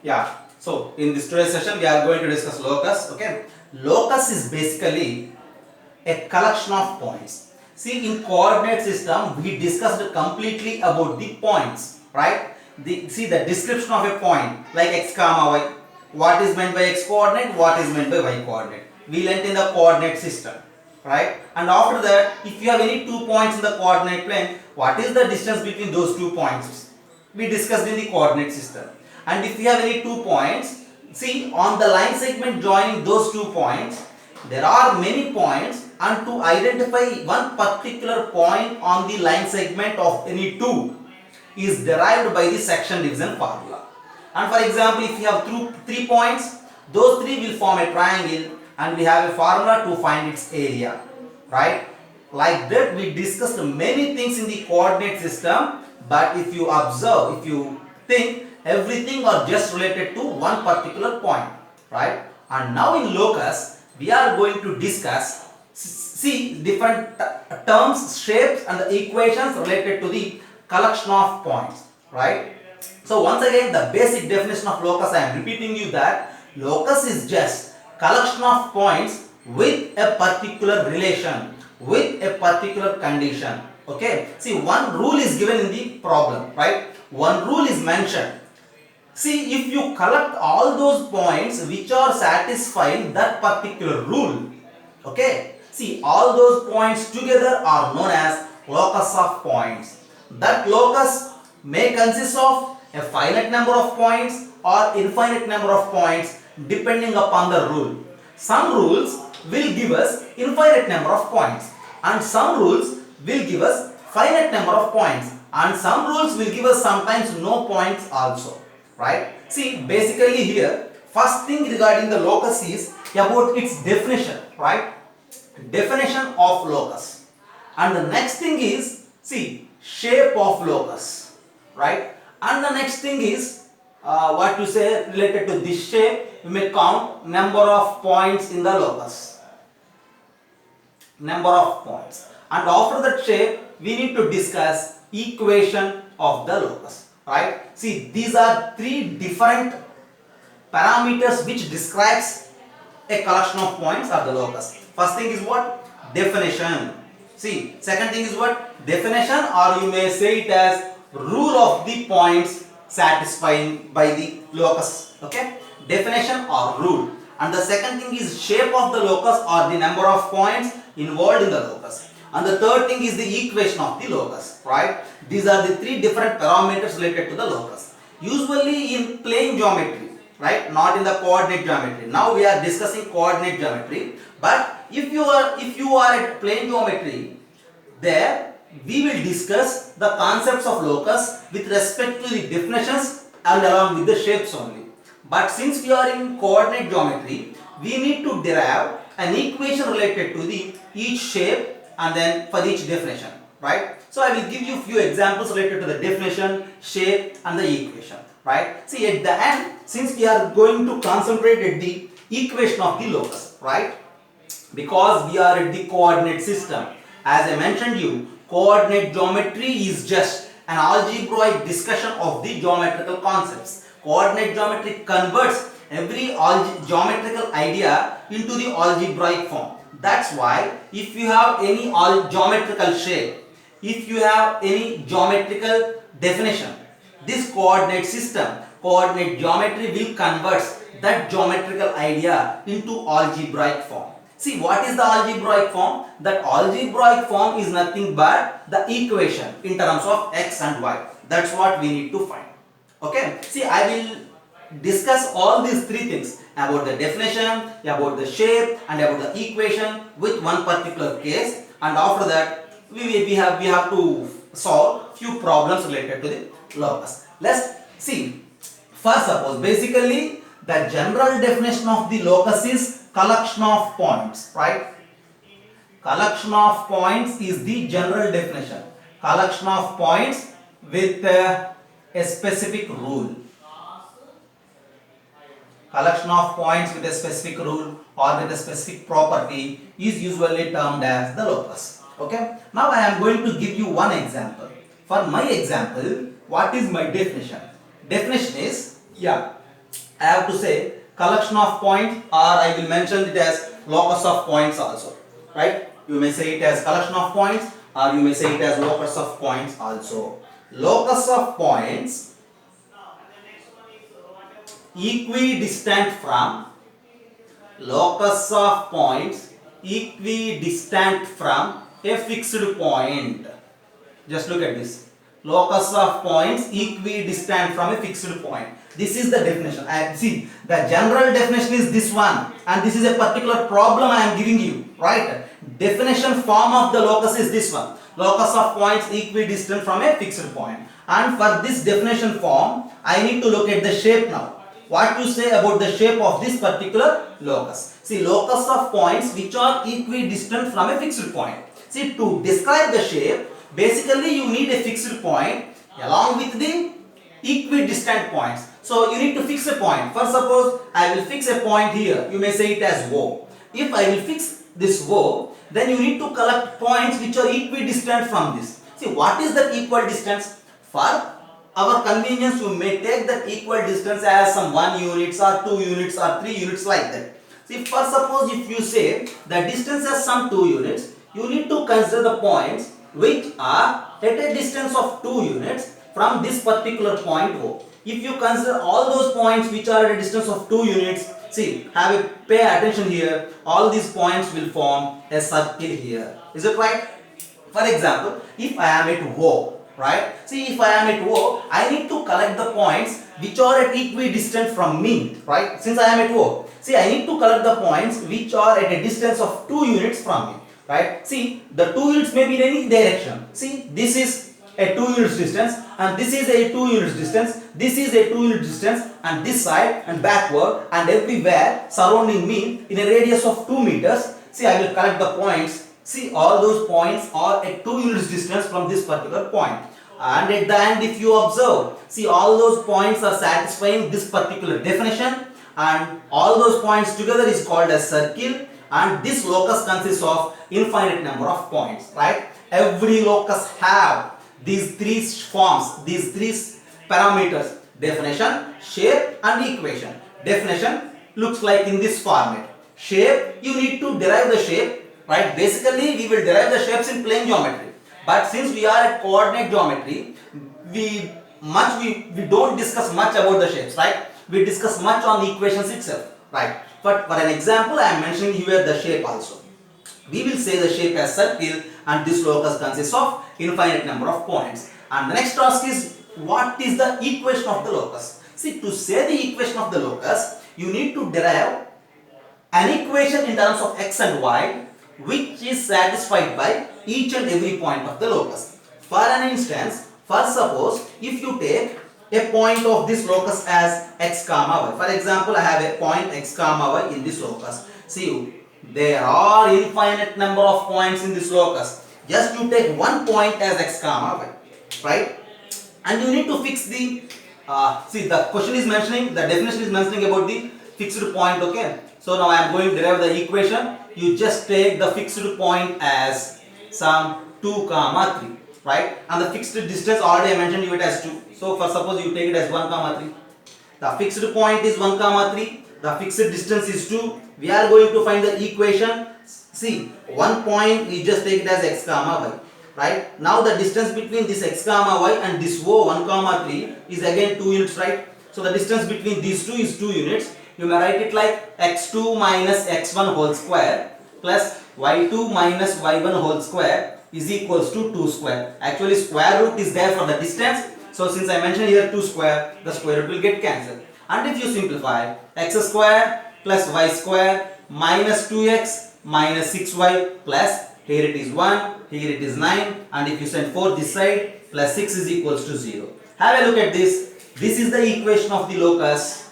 Yeah. So in this today's session, we are going to discuss locus. Okay. Locus is basically a collection of points. See, in coordinate system, we discussed completely about the points, right? See the description of a point like x comma y. What is meant by x coordinate? What is meant by y coordinate? We learnt in the coordinate system, right? And after that, if you have any 2 points in the coordinate plane, what is the distance between those 2 points? We discussed in the coordinate system. And if you have any 2 points, see on the line segment joining those 2 points, there are many points, and to identify one particular point on the line segment of any two is derived by the section division formula. And for example, if you have 3 points, those three will form a triangle, and we have a formula to find its area, right? Like that, we discussed many things in the coordinate system, but if you observe, if you think, everything are just related to one particular point, right? And now in locus, we are going to discuss, see different terms, shapes and the equations related to the collection of points, right? So once again, the basic definition of locus, I am repeating you that locus is just collection of points with a particular relation, with a particular condition. Okay, see, one rule is given in the problem, right? One rule is mentioned. See, if you collect all those points which are satisfying that particular rule, okay, see, all those points together are known as locus of points. That locus may consist of a finite number of points or infinite number of points depending upon the rule. Some rules will give us infinite number of points, and some rules will give us finite number of points, and some rules will give us sometimes no points also, right? See, basically here, first thing regarding the locus is about its definition, right? Definition of locus. And the next thing is, see, shape of locus, right? And the next thing is what to say related to this shape. We may count number of points in the locus, number of points, and after that shape we need to discuss equation of the locus, right? See, these are three different parameters which describes a collection of points of the locus. First thing is what? Definition. See, second thing is what? Definition, or you may say it as rule of the points satisfying by the locus. Okay, definition or rule. And the second thing is shape of the locus, or the number of points involved in the locus. And the third thing is the equation of the locus, right? These are the three different parameters related to the locus. Usually in plane geometry, right? Not in the coordinate geometry. Now we are discussing coordinate geometry. But if you are at plane geometry, there we will discuss the concepts of locus with respect to the definitions and along with the shapes only. But since we are in coordinate geometry, we need to derive an equation related to the each shape and then for each definition, right? So I will give you few examples related to the definition, shape and the equation, right? See, at the end, since we are going to concentrate at the equation of the locus, right? Because we are at the coordinate system. As I mentioned you, coordinate geometry is just an algebraic discussion of the geometrical concepts. Coordinate geometry converts every geometrical idea into the algebraic form. That's why if you have any geometrical shape, if you have any geometrical definition, this coordinate system, coordinate geometry will convert that geometrical idea into algebraic form. See, what is the algebraic form? That algebraic form is nothing but the equation in terms of x and y. That's what we need to find. Okay. See, I will discuss all these three things about the definition, about the shape and about the equation with one particular case, and after that we have to solve few problems related to the locus. Let's see. First, suppose basically the general definition of the locus is collection of points, right? Collection of points is the general definition. Collection of points with a specific rule. Collection of points with a specific rule or with a specific property is usually termed as the locus. Okay. Now I am going to give you one example. For my example, what is my definition? Definition is, I have to say collection of points, or I will mention it as locus of points also, right? You may say it as collection of points, or you may say it as locus of points also. Locus of points equidistant from locus of points equidistant from a fixed point. Just look at this. Locus of points equidistant from a fixed point. This is the definition. See, the general definition is this one, and this is a particular problem I am giving you, right? Definition form of the locus is this one. Locus of points equidistant from a fixed point. And for this definition form, I need to look at the shape now. What you say about the shape of this particular locus? See, locus of points which are equidistant from a fixed point. See, to describe the shape, basically you need a fixed point along with the equidistant points. So you need to fix a point. First, suppose I will fix a point here. You may say it as O. If I will fix this O, then you need to collect points which are equidistant from this. See, what is that equal distance? For our convenience, you may take that equal distance as some 1 units or 2 units or 3 units like that. See, first suppose if you say the distance as some 2 units, you need to consider the points which are at a distance of 2 units from this particular point O. If you consider all those points which are at a distance of 2 units, see, pay attention here, all these points will form a circle here. Is it right? For example, if I am at O, right? See, if I am at O, I need to collect the points which are at equidistant from me, right? Since I am at O, see, I need to collect the points which are at a distance of 2 units from me, right? See, the 2 units may be in any direction. See, this is a 2 units distance, and this is a 2 units distance, this is a 2 units distance, and this side and backward and everywhere surrounding me in a radius of 2 meters. See, I will collect the points. See, all those points are at 2 units distance from this particular point. And at the end, if you observe, see, all those points are satisfying this particular definition, and all those points together is called a circle, and this locus consists of infinite number of points, right? Every locus have these three forms, these three parameters: definition, shape, and equation. Definition looks like in this format. Shape, you need to derive the shape, right? Basically, we will derive the shapes in plane geometry. But since we are at coordinate geometry, we don't discuss much about the shapes, right? We discuss much on the equations itself, right? But for an example, I am mentioning here the shape also. We will say the shape as circle, and this locus consists of infinite number of points. And the next task is, what is the equation of the locus? See, to say the equation of the locus, you need to derive an equation in terms of x and y which is satisfied by each and every point of the locus. For an instance, first suppose if you take a point of this locus as x comma y. For example, I have a point x comma y in this locus. See, there are infinite number of points in this locus. Just you take one point as x comma y, right? And you need to fix the see, the question is mentioning, the definition is mentioning about the fixed point, okay? So now I am going to derive the equation. You just take the fixed point as some 2 comma 3, right? And the fixed distance already I mentioned you it as 2. So for suppose you take it as 1 comma 3. The fixed point is 1 comma 3. The fixed distance is 2. We are going to find the equation. See, one point we just take it as x comma y, right? Now the distance between this x comma y and this O 1 comma 3 is again 2 units, right? So the distance between these two is 2 units. You may write it like x2 minus x1 whole square plus y2 minus y1 whole square is equals to 2 square. Actually, square root is there for the distance. So since I mentioned here 2 square, the square root will get cancelled. And if you simplify, x square plus y square minus 2x minus 6y plus, here it is 1, here it is 9, and if you send 4 this side, plus 6 is equals to 0. Have a look at this. This is the equation of the locus,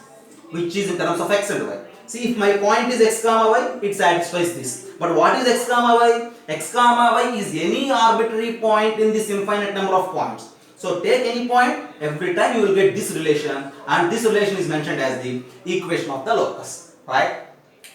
which is in terms of x and y. See, if my point is x comma y, it satisfies this. But what is x comma y? X comma y is any arbitrary point in this infinite number of points. So take any point, every time you will get this relation, and this relation is mentioned as the equation of the locus, right?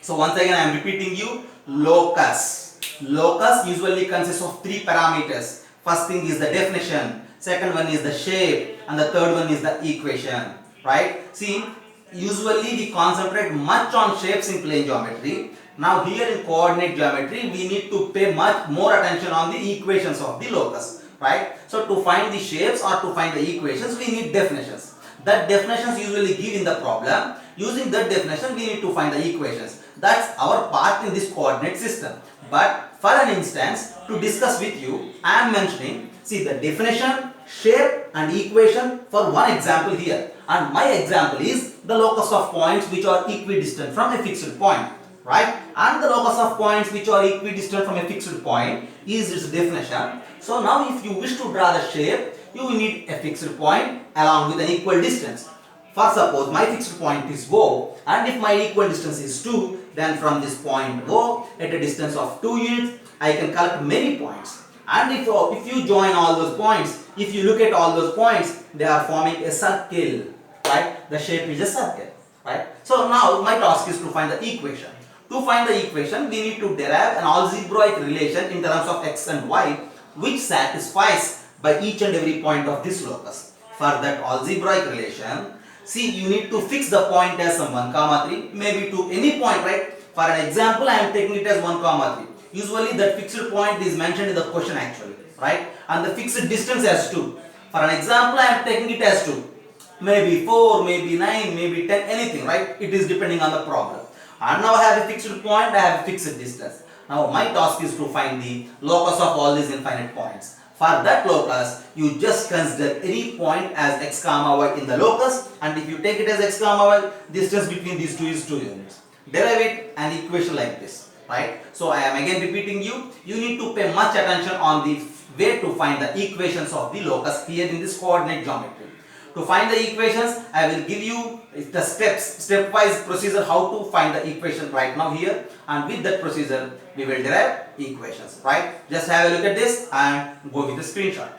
So once again I am repeating you, locus. Locus usually consists of 3 parameters. First thing is the definition, second one is the shape, and the third one is the equation, right? See, usually we concentrate much on shapes in plane geometry. Now here in coordinate geometry we need to pay much more attention on the equations of the locus, right? So to find the shapes or to find the equations we need definitions. That definitions usually give in the problem. Using that definition we need to find the equations. That's our part in this coordinate system. But for an instance, to discuss with you, I am mentioning, see the definition, shape and equation for one example here. And my example is the locus of points which are equidistant from a fixed point, right? And the locus of points which are equidistant from a fixed point is its definition. So now if you wish to draw the shape, you need a fixed point along with an equal distance. For suppose my fixed point is O, and if my equal distance is 2, then from this point O at a distance of 2 units I can collect many points. And if you join all those points, if you look at all those points, they are forming a circle, right? The shape is a circle, right? So now my task is to find the equation. To find the equation, we need to derive an algebraic relation in terms of x and y which satisfies by each and every point of this locus. For that algebraic relation, see, you need to fix the point as some 1, 3, maybe to any point, right? For an example, I am taking it as 1, 3. Usually that fixed point is mentioned in the question actually, right? And the fixed distance as 2. For an example, I am taking it as 2. Maybe 4, maybe 9, maybe 10, anything, right? It is depending on the problem. And now I have a fixed point, I have a fixed distance. Now my task is to find the locus of all these infinite points. For that locus, you just consider any point as x comma y in the locus, and if you take it as x comma y, distance between these two is 2 units. Derive it an equation like this, right? So I am again repeating you need to pay much attention on the way to find the equations of the locus here in this coordinate geometry. To find the equations, I will give you the stepwise procedure how to find the equation right now here, and with that procedure we will derive equations, right? Just have a look at this and go with the screenshot.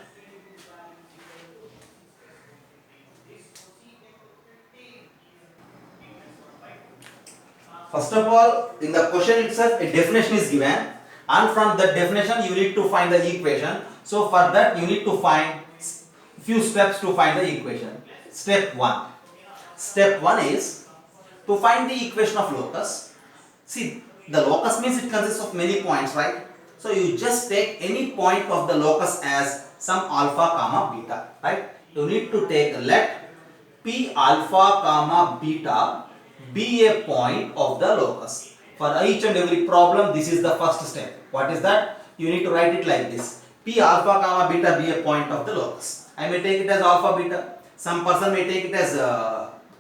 First of all, in the question itself a definition is given, and from that definition you need to find the equation. So for that you need to find few steps to find the equation. Step 1. Step 1 is to find the equation of locus. See, the locus means it consists of many points, right? So you just take any point of the locus as some alpha comma beta, right? You need to take let p alpha comma beta be a point of the locus. For each and every problem, this is the first step. What is that? You need to write it like this. P alpha comma beta be a point of the locus. I may take it as alpha beta. Some person may take it as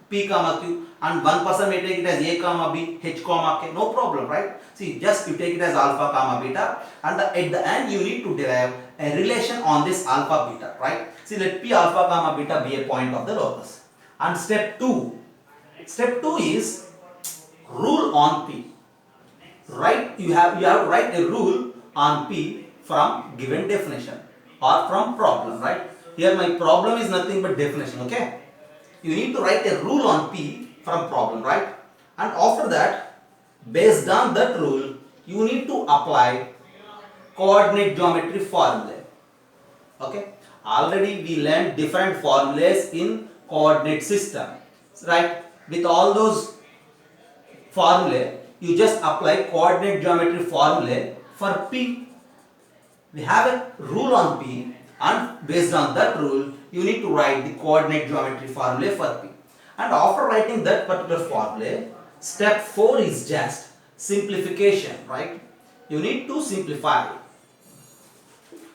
p comma q, and one person may take it as a comma b, h comma k. No problem, right? See, just you take it as alpha comma beta, and at the end you need to derive a relation on this alpha beta, right? See, let p alpha comma beta be a point of the locus. And step 2. Step 2 is rule on p. Right? You have to write a rule on p from given definition or from problem, right? Here my problem is nothing but definition, okay? You need to write a rule on p from problem, right? And after that, based on that rule, you need to apply coordinate geometry formulae. Okay? Already we learned different formulas in coordinate system, right? With all those formulae, you just apply coordinate geometry formulae for p. We have a rule on p, and based on that rule you need to write the coordinate geometry formula for p. And after writing that particular formula, step 4 is just simplification, right? You need to simplify.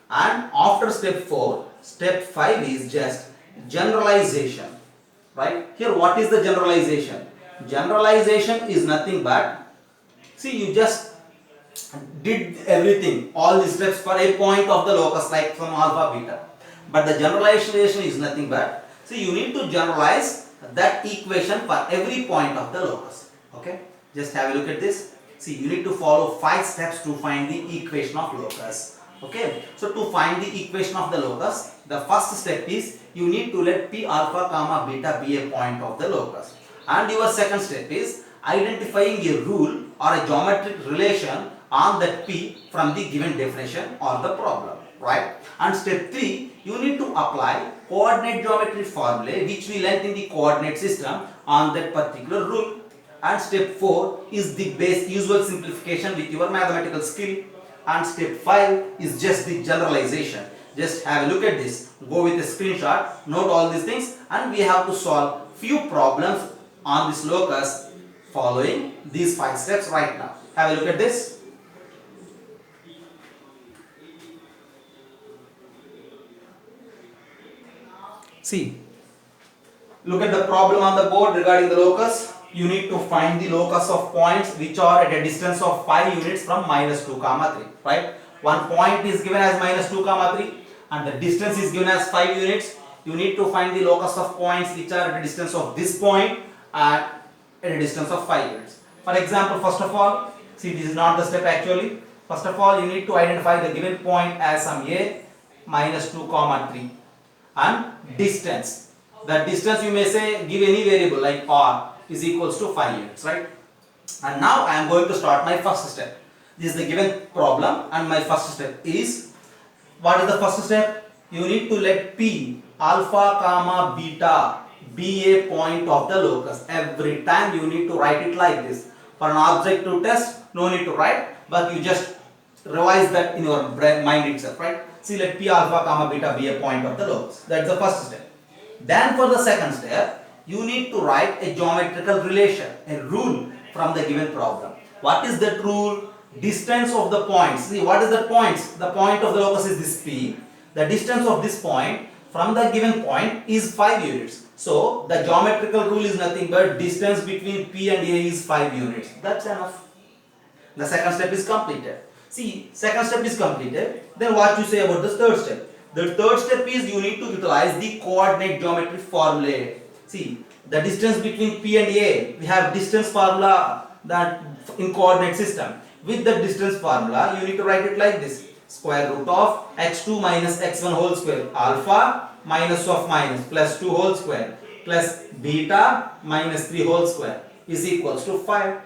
And after step 4, step 5 is just generalization, right? Here what is the generalization? Generalization is nothing but, see, you just did everything, all the steps for a point of the locus like from alpha beta. But the generalization is nothing but, see, you need to generalize that equation for every point of the locus. Okay, just have a look at this. See, you need to follow 5 steps to find the equation of locus. Okay, so to find the equation of the locus, the first step is you need to let p alpha comma beta be a point of the locus. And your second step is identifying a rule or a geometric relation on that p from the given definition or the problem, right? And step 3, you need to apply coordinate geometry formulae which we learnt in the coordinate system on that particular rule. And step 4 is the base usual simplification with your mathematical skill. And step 5 is just the generalization. Just have a look at this. Go with a screenshot, note all these things, and we have to solve few problems on this locus following these 5 steps right now. Have a look at this. See, look at the problem on the board regarding the locus. You need to find the locus of points which are at a distance of 5 units from minus 2 comma 3, right? One point is given as minus 2 comma 3 and the distance is given as 5 units. You need to find the locus of points which are at a distance of this point and at a distance of 5 units. For example, first of all, see, this is not the step actually. First of all, you need to identify the given point as some a minus 2 comma 3 and distance. The distance you may say give any variable like r is equals to 5 units, right? And now I am going to start my first step. This is the given problem and my first step is, what is the first step? You need to let p alpha comma beta be a point of the locus. Every time you need to write it like this. For an objective test, no need to write, but you just revise that in your mind itself, right? See, let p alpha comma beta be a point of the locus. That's the first step. Then for the second step, you need to write a geometrical relation, a rule from the given problem. What is that rule? Distance of the points. See, what is the points? The point of the locus is this p. The distance of this point from the given point is 5 units. So, the geometrical rule is nothing but distance between p and a is 5 units. That's enough. The second step is completed. See, second step is completed. Then what you say about the third step? The third step is you need to utilize the coordinate geometry formula. See, the distance between p and a, we have distance formula that in coordinate system. With the distance formula, you need to write it like this. Square root of x2 minus x1 whole square alpha minus of minus plus 2 whole square plus beta minus 3 whole square is equals to 5.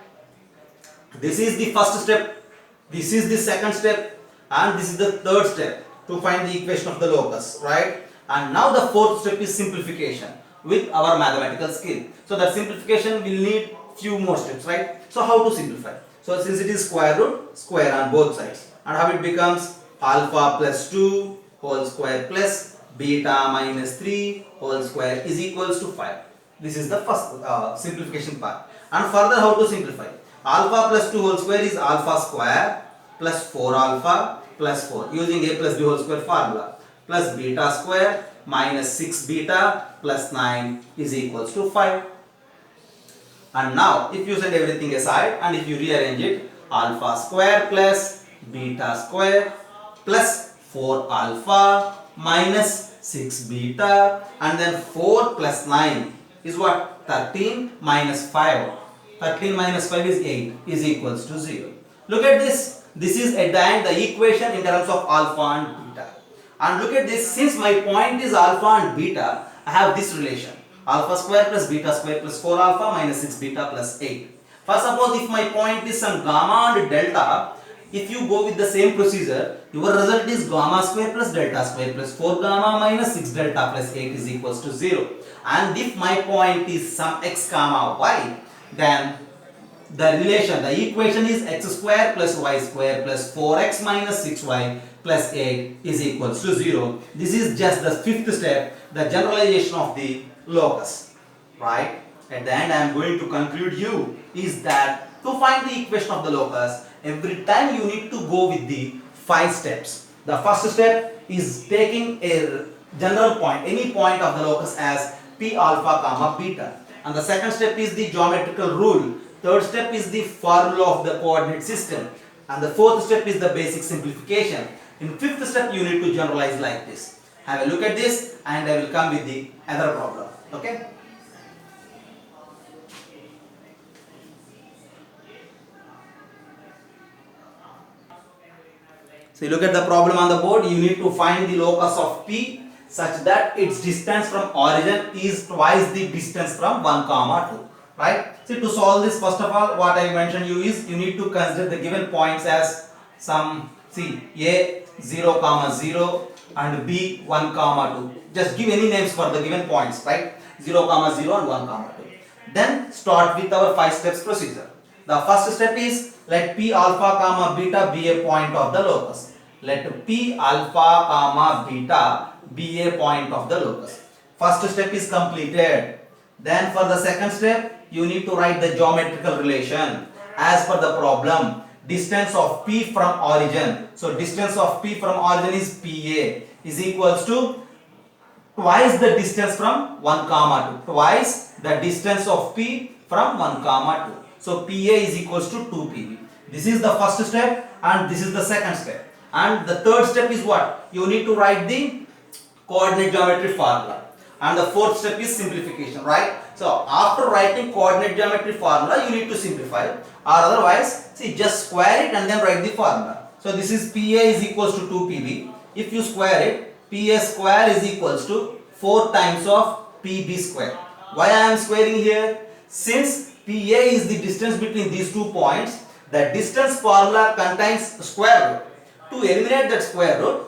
This is the first step. This is the second step and this is the third step to find the equation of the locus, right? And now the fourth step is simplification with our mathematical skill. So that simplification will need few more steps, right? So how to simplify? So since it is square root, square on both sides, and how it becomes alpha plus 2 whole square plus beta minus 3 whole square is equals to 5. This is the first simplification part. And further, how to simplify? Alpha plus 2 whole square is alpha square plus 4 alpha plus 4 using a plus b whole square formula plus beta square minus 6 beta plus 9 is equals to 5. And now if you set everything aside and if you rearrange it, alpha square plus beta square plus 4 alpha minus 6 beta and then 4 plus 9 is what? 13 minus 5. 13 minus 5 is 8 is equals to 0. Look at this. This is at the end the equation in terms of alpha and beta. And look at this. Since my point is alpha and beta, I have this relation. Alpha square plus beta square plus 4 alpha minus 6 beta plus 8. First, suppose if my point is some gamma and delta, if you go with the same procedure, your result is gamma square plus delta square plus 4 gamma minus 6 delta plus 8 is equals to 0. And if my point is some x comma y, then the relation, the equation is x square plus y square plus 4x minus 6y plus 8 is equals to 0. This is just the fifth step, the generalization of the locus, right? At the end I am going to conclude you is that to find the equation of the locus, every time you need to go with the 5 steps. The first step is taking a general point, any point of the locus as p alpha comma beta. And the second step is the geometrical rule. Third step is the formula of the coordinate system. And the fourth step is the basic simplification. In fifth step you need to generalize like this. Have a look at this and I will come with the other problem. Okay? So you look at the problem on the board. You need to find the locus of P such that its distance from origin is twice the distance from 1 comma 2. Right? See, to solve this, first of all, what I mentioned you is you need to consider the given points as some, see, A 0 comma 0 and B 1 comma 2. Just give any names for the given points, right? 0 comma 0 and 1 comma 2. Then start with our 5 steps procedure. The first step is let P alpha comma beta be a point of the locus. Let P alpha comma beta be a point of the locus. First step is completed. Then for the second step, you need to write the geometrical relation as per the problem. Distance of P from origin. So distance of P from origin is PA is equals to twice the distance from 1 comma 2. Twice the distance of P from 1 comma 2. So PA is equals to 2PB. This is the first step and this is the second step. And the third step is what? You need to write the coordinate geometry formula. And the fourth step is simplification, right? So after writing coordinate geometry formula, you need to simplify, or otherwise, see, just square it and then write the formula. So this is PA is equals to 2PB. If you square it, PA square is equals to 4 times of PB square. Why I am squaring here? Since PA is the distance between these 2 points, the distance formula contains square root. To eliminate that square root,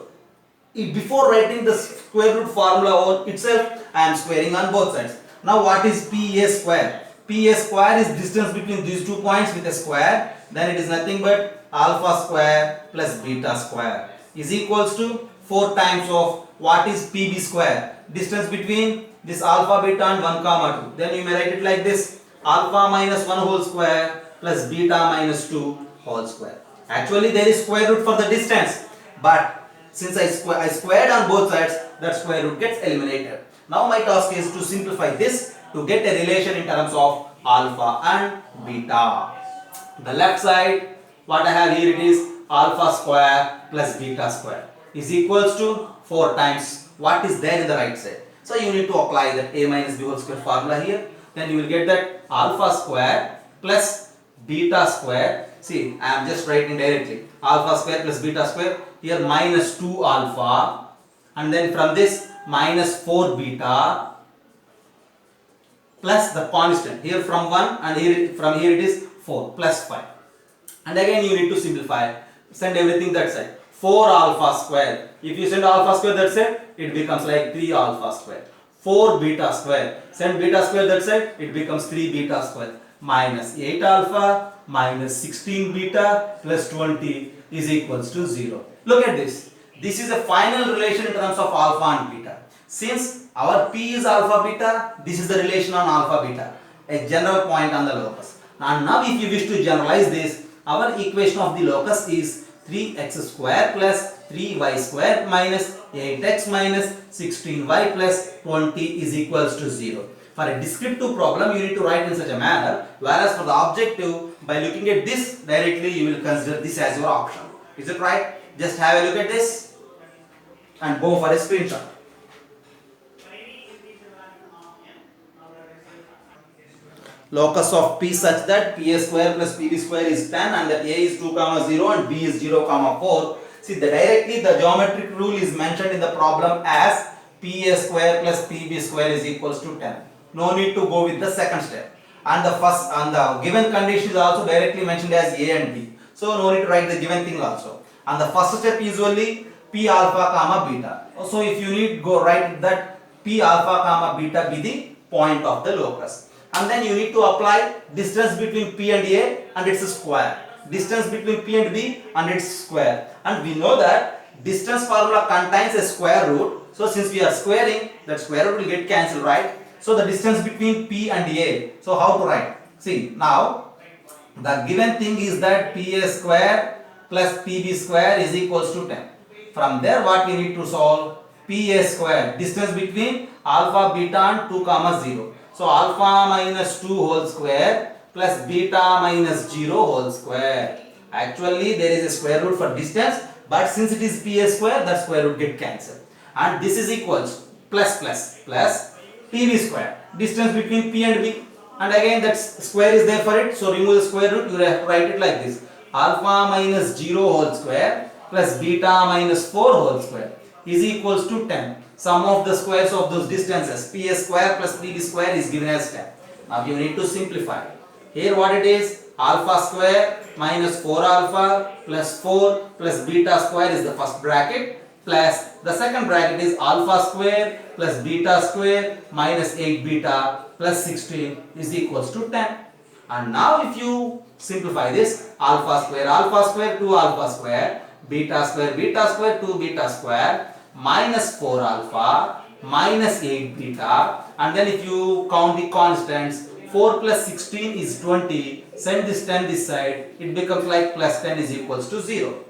before writing the square root formula itself, I am squaring on both sides. Now what is PA square? PA square is distance between these 2 points with a square. Then it is nothing but alpha square plus beta square is equals to 4 times of what is PB square? Distance between this alpha beta and 1 comma 2. Then you may write it like this: alpha minus 1 whole square plus beta minus 2 whole square. Actually there is square root for the distance, but since I squared on both sides, that square root gets eliminated. Now my task is to simplify this to get a relation in terms of alpha and beta. The left side, what I have here, it is alpha square plus beta square is equals to 4 times what is there in the right side. So you need to apply that a minus b whole square formula here. Then you will get that alpha square plus beta square. See, I am just writing directly alpha square plus beta square. Here minus 2 alpha, and then from this minus 4 beta plus the constant here from 1, and from here it is 4 plus 5. And again you need to simplify, send everything that side. 4 alpha square, if you send alpha square that side, it becomes like 3 alpha square. 4 beta square, send beta square that side, it becomes 3 beta square, minus 8 alpha minus 16 beta plus 20 is equals to 0. Look at this. This is a final relation in terms of alpha and beta. Since our P is alpha beta, this is the relation on alpha beta, a general point on the locus. And now if you wish to generalize this, our equation of the locus is 3x square plus 3y square minus 8x minus 16y plus 20 is equals to 0. For a descriptive problem, you need to write in such a manner, whereas for the objective, by looking at this directly, you will consider this as your option. Is it right? Just have a look at this and go for a screenshot. Locus of P such that PA square plus PB square is 10 and that A is 2 comma 0 and B is 0 comma 4. See, directly the geometric rule is mentioned in the problem as PA square plus PB square is equals to 10. No need to go with the second step. And the first and the given condition is also directly mentioned as A and B. So no need to write the given thing also. And the first step usually P alpha comma beta. So if you need, go write that P alpha comma beta be the point of the locus. And then you need to apply distance between P and A and its square. Distance between P and B and its square. And we know that distance formula contains a square root. So since we are squaring, that square root will get cancelled, right? So the distance between P and A. So how to write? See, now the given thing is that PA square plus PB square is equals to 10. From there what we need to solve? PA square, distance between alpha, beta and 2 comma 0. So alpha minus 2 whole square plus beta minus 0 whole square. Actually there is a square root for distance, but since it is PA square, that square root get cancelled. And this is equals plus PB square, distance between P and B. And again that square is there for it, so remove the square root, you write it like this: alpha minus 0 whole square plus beta minus 4 whole square is equals to 10. Sum of the squares of those distances, PA square plus PB square is given as 10. Now you need to simplify. Here what it is, alpha square minus 4 alpha plus 4 plus beta square is the first bracket plus the second bracket is alpha square plus beta square minus 8 beta plus 16 is equals to 10. And now if you simplify this, alpha square 2 alpha square beta square 2 beta square minus 4 alpha minus 8 beta, and then if you count the constants, 4 plus 16 is 20, send this 10 this side, it becomes like plus 10 is equals to 0.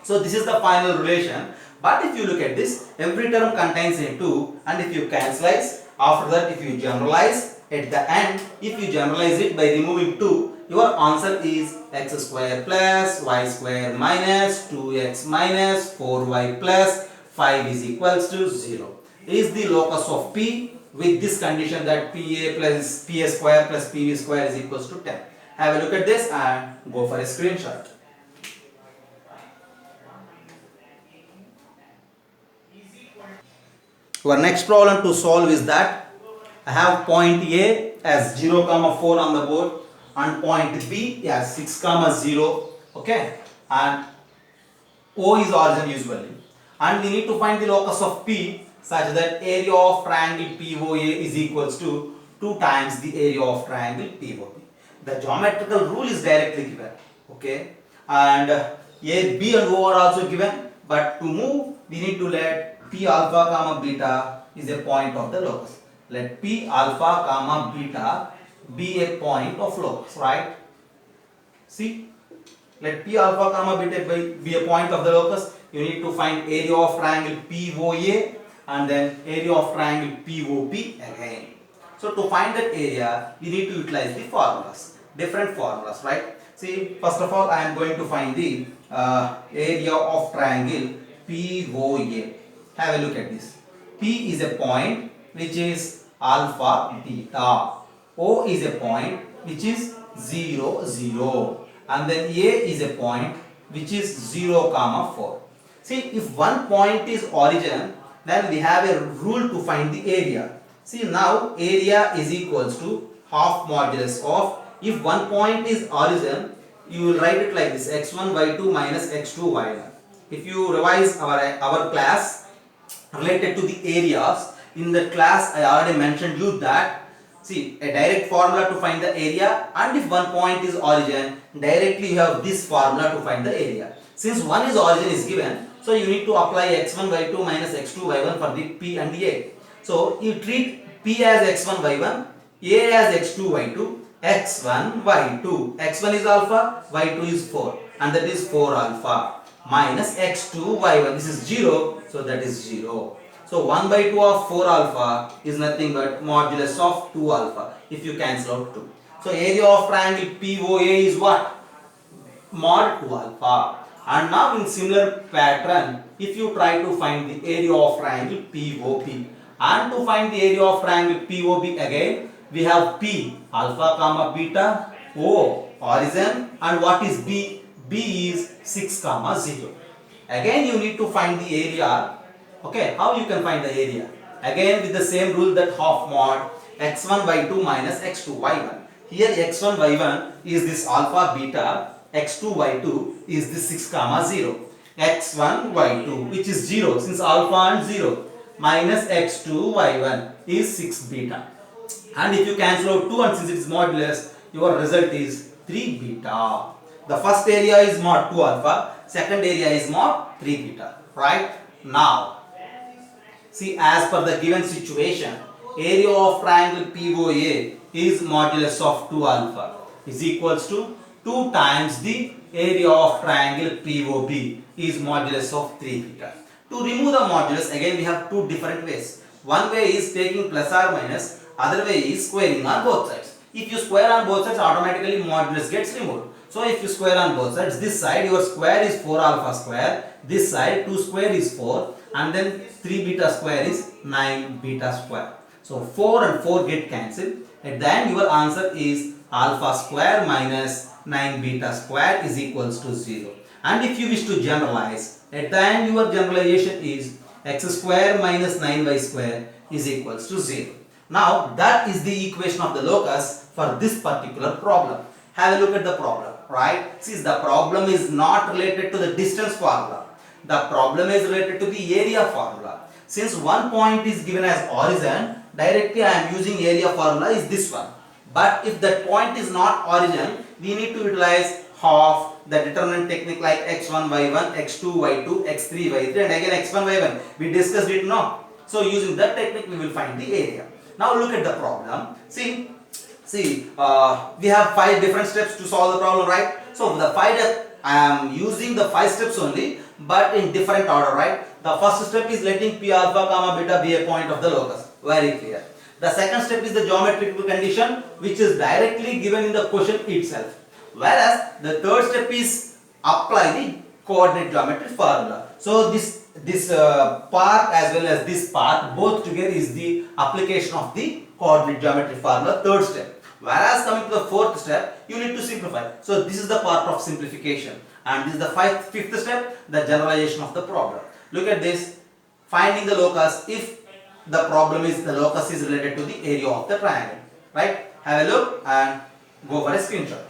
So this is the final relation. But if you look at this, every term contains a 2, and if you cancelize, after that if you generalize, at the end if you generalize it by removing 2, your answer is x square plus y square minus 2x minus 4y plus 5 is equals to 0. Is the locus of P with this condition that PA plus PA square plus PV square is equals to 10. Have a look at this and go for a screenshot. Our next problem to solve is that I have point A as 0, 4 on the board and point B as 6, 0. Okay, and O is origin usually, and we need to find the locus of P such that area of triangle POA is equals to 2 times the area of triangle POB. The geometrical rule is directly given. Okay, and A, B and O are also given, but to move we need to let P alpha beta is a point of the locus. Let P alpha beta be a point of locus, right? See, let P alpha beta be a point of the locus. You need to find area of triangle POA and then area of triangle POB again. So to find that area, we need to utilize the formulas, different formulas, right? See, first of all, I am going to find the area of triangle POA. Have a look at this. P is a point which is alpha beta. O is a point which is 0, 0. And then A is a point which is 0, 4. See, if one point is origin, then we have a rule to find the area. See, now area is equals to half modulus of, if one point is origin, you will write it like this, x1 y2 minus x2 y1. If you revise our class related to the areas, in the class I already mentioned you that, see, a direct formula to find the area, and if one point is origin, directly you have this formula to find the area. Since one is origin is given, so you need to apply x1 y2 minus x2 y1 for the P and A. So you treat P as x1 y1, A as x2 y2, x1 y2, x1 is alpha, y2 is 4, and that is 4 alpha minus x2 y1, this is 0, so that is 0. So 1 by 2 of 4 alpha is nothing but modulus of 2 alpha if you cancel out 2. So area of triangle POA is what? Mod 2 alpha. And now in similar pattern, if you try to find the area of triangle POB, and to find the area of triangle POB again, we have P alpha beta, O origin, and what is B? B is 6, 0. Again you need to find the area. Okay, how you can find the area? Again with the same rule, that half mod x1 y2 minus x2 y1. Here x1 y1 is this alpha beta, x2 y2 is this 6, 0. x1 y2 which is 0 since alpha and 0 minus x2 y1 is 6 beta. And if you cancel out 2 and since it is modulus, your result is 3 beta. The first area is mod 2 alpha, second area is mod 3 beta, right? Now, see, as per the given situation, area of triangle POA is modulus of 2 alpha is equals to 2 times the area of triangle POB is modulus of 3 beta. To remove the modulus, again we have two different ways. One way is taking plus or minus, other way is squaring on both sides. If you square on both sides, automatically modulus gets removed. So if you square on both sides, this side your square is 4 alpha square, this side 2 square is 4, and then 3 beta square is 9 beta square. So 4 and 4 get cancelled. At the end your answer is alpha square minus 9 beta square is equals to 0. And if you wish to generalize, at the end your generalization is x square minus 9y square is equals to 0. Now that is the equation of the locus for this particular problem. Have a look at the problem, right? Since the problem is not related to the distance formula, the problem is related to the area formula. Since one point is given as origin, directly I am using area formula is this one. But if that point is not origin, we need to utilize half the determinant technique like x1 y1, x2 y2, x3 y3, and again x1 y1. We discussed it now. So using that technique we will find the area. Now look at the problem. See, we have 5 different steps to solve the problem, right? So the 5 I am using the 5 steps only, but in different order, right? The first step is letting p alpha comma beta be a point of the locus. Very clear. The second step is the geometrical condition, which is directly given in the question itself. Whereas the third step is apply the coordinate geometry formula. So this part as well as this part both together is the application of the coordinate geometry formula, third step. Whereas coming to the fourth step, you need to simplify. So this is the part of simplification, and this is the fifth step, the generalization of the problem. Look at this, finding the locus if the problem is the locus is related to the area of the triangle, right? Have a look and go for a screenshot.